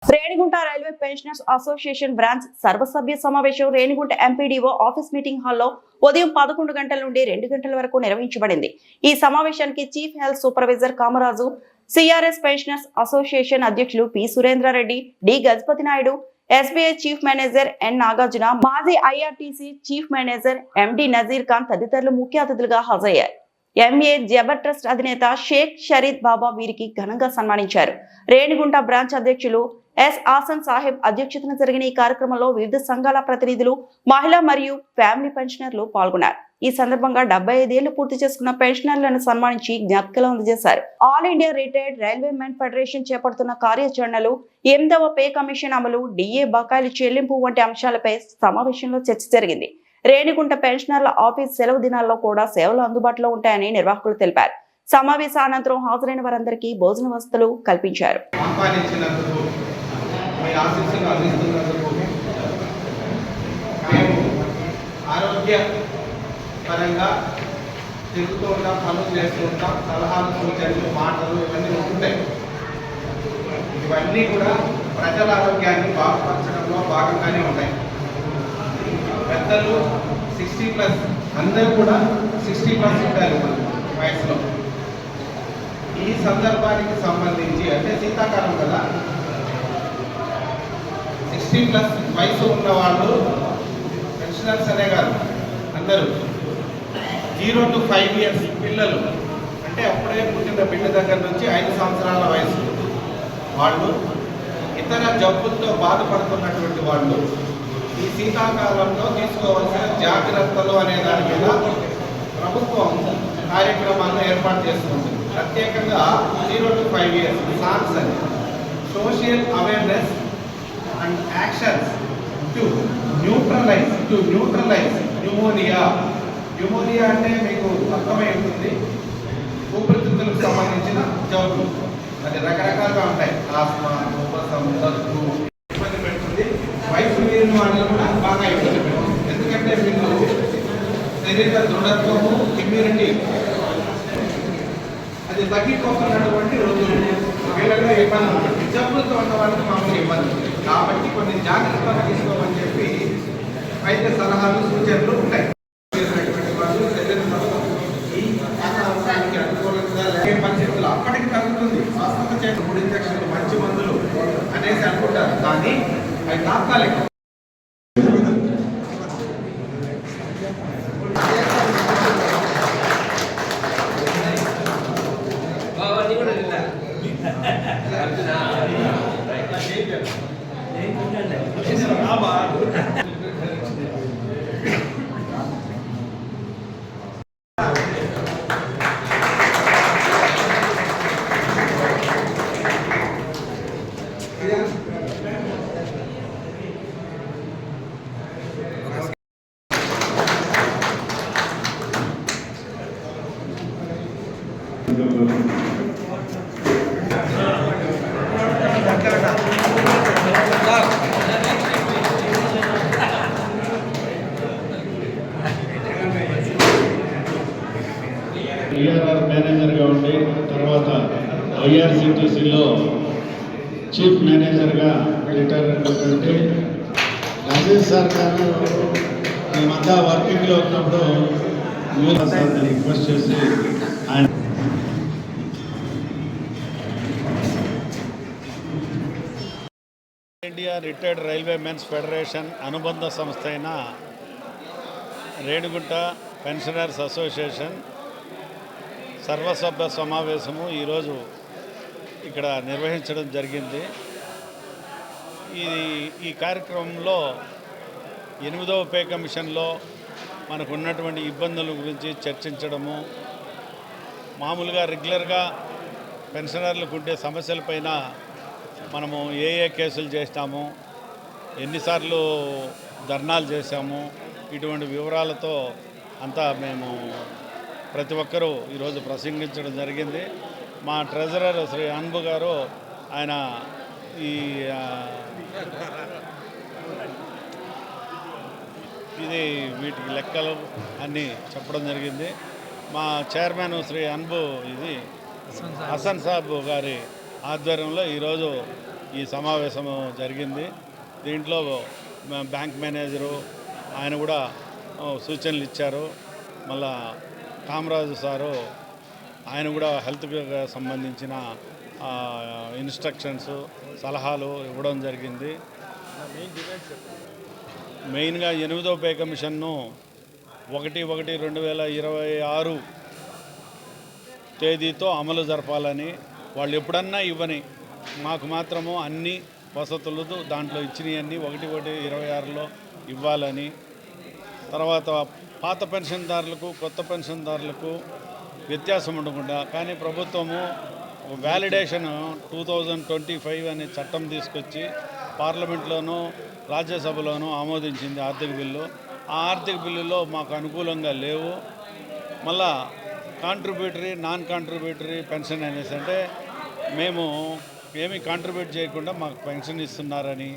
Renigunta railway pensioners association branch సర్వసభ్య సమావేశం Renigunta MPDO office meeting హాల్లో ఉదయం 11 గంటల నుండి 2 గంటల వరకు నిర్వహించబడింది. ఈ సమావేశానికి chief health supervisor Kamaraju, CRS pensioners association అధ్యక్షులు P Surendrareddy, D Gajapathi Naidu, SBI chief manager N Nagarjuna, మాజీ IRTC chief manager MD Nazeer Khan తదితరులు ముఖ్య అతిథులుగా హాజరయ్యారు. ఎంఏ జబర్ ట్రస్ట్ అధినేత షేక్ షరీద్ బాబా వీరికి ఘనంగా సన్మానించారు. రేణిగుంట బ్రాంచ్ అధ్యక్షులు ఎస్ ఆసన్ సాహెబ్ అధ్యక్షతన జరిగిన ఈ కార్యక్రమంలో వివిధ సంఘాల ప్రతినిధులు, మహిళా మరియు ఫ్యామిలీ పెన్షనర్లు పాల్గొన్నారు. ఈ సందర్భంగా 75 ఏళ్లు పూర్తి చేసుకున్న పెన్షనర్లను సన్మానించి జ్ఞాపికలు అందజేశారు. All India retired railway men federation చేపడుతున్న కార్యాచరణలు, 8వ పే కమిషన్ అమలు, డిఏ బకాయిలు చెల్లింపు వంటి అంశాలపై సమావేశంలో చర్చ జరిగింది. రేణిగుంట పెన్షనర్ల ఆఫీస్ సెలవు దినాల్లో కూడా సేవలు అందుబాటులో ఉంటాయని నిర్వాహకులు తెలిపారు. సమావేశ అనంతరం హాజరైన వారందరికీ భోజన వసతులు కల్పించారు. ఆరోగ్య పరంగా తిరుగుతూ ఉంటాం, పనులు చేస్తూ ఉంటాం, సలహాలు, సూచనలు, మాటలు ఇవన్నీ ఉంటున్నాయి. ఇవన్నీ కూడా ప్రజల ఆరోగ్యాన్ని బాగుపరచడంలో భాగంగానే ఉంటాయి. పెద్దలు 60+ అందరూ కూడా 60+ ఉంటారు వయసులో. ఈ సందర్భానికి సంబంధించి అంటే శీతాకాలం కదా, 60+ వయసు ఉన్న వాళ్ళు పెన్షనర్స్ అనే కాదు, అందరూ 0 to 5 years పిల్లలు అంటే అప్పుడే పుట్టిన బిడ్డ దగ్గర నుంచి 5 సంవత్సరాల వయసు వాళ్ళు, ఇతర జబ్బులతో బాధపడుతున్నటువంటి వాళ్ళు ఈ శీతాకాలంలో తీసుకోవాల్సిన జాగ్రత్తలు అనే దాని మీద ప్రభుత్వం కార్యక్రమాలను ఏర్పాటు చేస్తుంది. ప్రత్యేకంగా 0 to 5 years సాన్స్ అని social awareness and actions to neutralize pneumonia. Pneumonia అంటే మీకు అర్థమై ఉంటుంది, ఊపిరితిత్తులకు సంబంధించిన జబ్బులు. అది రకరకాలుగా ఉంటాయి, ఆస్మా, ఉపసం, దగ్గు ఇబ్బంది పెడుతుంది. వయసు మీరిన వాళ్ళు కూడా బాగా ఇబ్బంది పెడుతుంది. ఎందుకంటే వీళ్ళు శరీర దృఢత్వము, ఇమ్యూనిటీ అది తగ్గిపోతున్నటువంటి రోజులు, వీళ్ళలో ఇబ్బంది ఉంటుంది. జబ్బులతో ఉన్న వాళ్ళకి మామూలు ఇబ్బంది ఉంటుంది. కాబట్టి కొన్ని జాగ్రత్తలు తీసుకోమని చెప్పి వైద్య సలహాలు, సూచనలు ఉంటాయి. వాళ్ళు ఈ వాతావరణానికి అనుకూలంగా లేని పరిస్థితులు అప్పటికి తగ్గుతుంది. స్వస్థత చేసిన 3 ఇంజక్షన్లు మంచి మందులు అనేసి అనుకుంటారు, కానీ అవి తాత్కాలికం. ఈఆర్ఆర్ మేనేజర్గా ఉండి తర్వాత ఐఆర్సిటీసీలో చీఫ్ మేనేజర్గా రిటైర్ అయినటువంటి నజీర్ సార్ గారు మేమంతా వర్కింగ్లో ఉన్నప్పుడు సార్ని రిక్వెస్ట్ చేసి ఆయన India retired railway men's federation అనుబంధ సంస్థ అయిన రేణిగుంట పెన్షనర్స్ అసోసియేషన్ సర్వసభ్య సమావేశము ఈరోజు ఇక్కడ నిర్వహించడం జరిగింది. ఈ కార్యక్రమంలో 8వ పే కమిషన్లో మనకు ఉన్నటువంటి ఇబ్బందుల గురించి చర్చించడము, మామూలుగా రెగ్యులర్గా పెన్షనర్లకు ఉండే సమస్యలపైన మనము ఏ కేసులు చేసినాము, ఎన్నిసార్లు ధర్నాలు చేశాము, ఇటువంటి వివరాలతో అంతా మేము ప్రతి ఒక్కరూ ఈరోజు ప్రసంగించడం జరిగింది. మా ట్రెజరర్ శ్రీ అన్బు గారు ఆయన వీటికి లెక్కలు అన్నీ చెప్పడం జరిగింది. మా చైర్మన్ శ్రీ అన్బు హసన్ సాబ్ గారి ఆధ్వర్యంలో ఈరోజు ఈ సమావేశం జరిగింది. దీంట్లో బ్యాంక్ మేనేజరు ఆయన కూడా సూచనలు ఇచ్చారు. మళ్ళా కామరాజు సారు ఆయన కూడా హెల్త్కి సంబంధించిన ఇన్స్ట్రక్షన్స్ సలహాలు ఇవ్వడం జరిగింది. మెయిన్గా 8వ పే కమిషన్ను 1/1/2026 తేదీతో అమలు జరపాలని, వాళ్ళు ఎప్పుడన్నా ఇవ్వని మాకు మాత్రము అన్ని వసతులు దాంట్లో ఇచ్చినవన్నీ 1/1/26లో ఇవ్వాలని, తర్వాత పాత పెన్షన్దారులకు కొత్త పెన్షన్దారులకు వ్యత్యాసం ఉండకుండా, కానీ ప్రభుత్వము వ్యాలిడేషన్ 2025 అనే చట్టం తీసుకొచ్చి పార్లమెంట్లోనూ రాజ్యసభలోనూ ఆమోదించింది ఆర్థిక బిల్లు. ఆ ఆర్థిక బిల్లులో మాకు అనుకూలంగా లేవు. మళ్ళా కాంట్రిబ్యూటరీ నాన్ కాంట్రిబ్యూటరీ పెన్షన్ అనేసి అంటే మేము ఏమీ కాంట్రిబ్యూట్ చేయకుండా మాకు పెన్షన్ ఇస్తున్నారని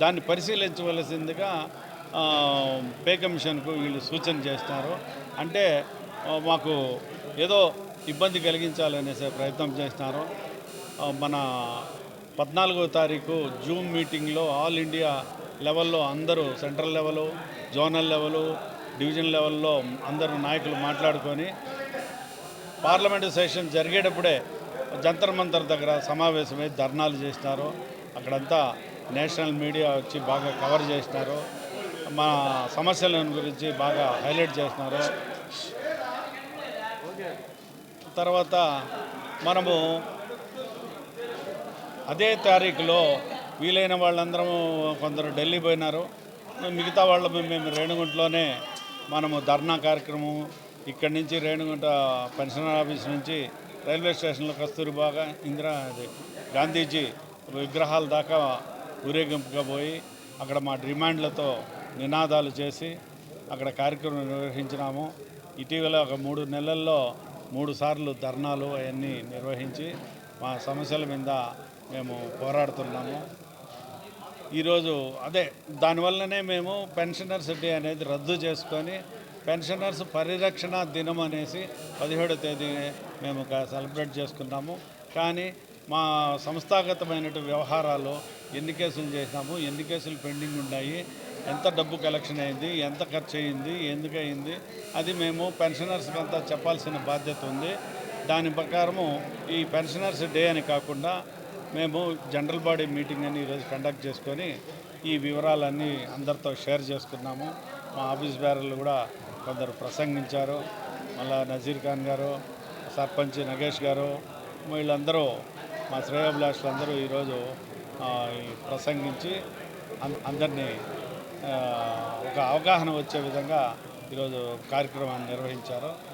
దాన్ని పరిశీలించవలసిందిగా పే కమిషన్కు వీళ్ళు సూచన చేస్తున్నారు. అంటే మాకు ఏదో ఇబ్బంది కలిగించాలనేసే ప్రయత్నం చేస్తున్నారు. మన 14వ తారీఖు జూమ్ మీటింగ్లో ఆల్ ఇండియా లెవెల్లో అందరూ central level, zonal level, division లెవెల్లో అందరూ నాయకులు మాట్లాడుకొని పార్లమెంటు సెషన్ జరిగేటప్పుడే జంతర్ మంతర్ దగ్గర సమావేశమై ధర్నాలు చేసినారు. అక్కడంతా నేషనల్ మీడియా వచ్చి బాగా కవర్ చేసినారు. మా సమస్యల గురించి బాగా హైలైట్ చేసినారు. తర్వాత మనము అదే తారీఖులో వీలైన వాళ్ళందరము కొందరు ఢిల్లీ పోయినారు. మిగతా వాళ్ళు మేము రేణిగుంటలోనే మనము ధర్నా కార్యక్రమం ఇక్కడి నుంచి రేణిగుంట పెన్షనర్ ఆఫీస్ నుంచి రైల్వే స్టేషన్లో కస్తూరిబాగా గాంధీజీ విగ్రహాల దాకా ఊరేగింపుగా పోయి అక్కడ మా డిమాండ్లతో నినాదాలు చేసి అక్కడ కార్యక్రమం నిర్వహించినాము. ఇటీవల ఒక 3 నెలల్లో 3 సార్లు ధర్నాలు అవన్నీ నిర్వహించి మా సమస్యల మీద మేము పోరాడుతున్నాము. ఈరోజు అదే దానివల్లనే మేము పెన్షనర్స్ డే అనేది రద్దు చేసుకొని పెన్షనర్స్ పరిరక్షణ దినం అనేసి 17వ తేదీ మేము సెలబ్రేట్ చేసుకున్నాము. కానీ మా సంస్థాగతమైన వ్యవహారాలు ఎన్ని కేసులు చేసినాము, ఎన్ని కేసులు పెండింగ్ ఉన్నాయి, ఎంత డబ్బు కలెక్షన్ అయింది, ఎంత ఖర్చు అయింది, ఎందుకు అయింది, అది మేము పెన్షనర్స్కి అంతా చెప్పాల్సిన బాధ్యత ఉంది. దాని ప్రకారము ఈ పెన్షనర్స్ డే అని కాకుండా మేము జనరల్ బాడీ మీటింగ్ అని ఈరోజు కండక్ట్ చేసుకొని ఈ వివరాలన్నీ అందరితో షేర్ చేసుకున్నాము. మా ఆఫీస్ బేరర్లు కూడా కొందరు ప్రసంగించారు. మళ్ళా నజీర్ ఖాన్ గారు, సర్పంచ్ నగేష్ గారు, వీళ్ళందరూ మా శ్రేయోభిలాషులందరూ ఈరోజు ప్రసంగించి అందరినీ ఒక అవగాహన వచ్చే విధంగా ఈరోజు కార్యక్రమాన్ని నిర్వహించారు.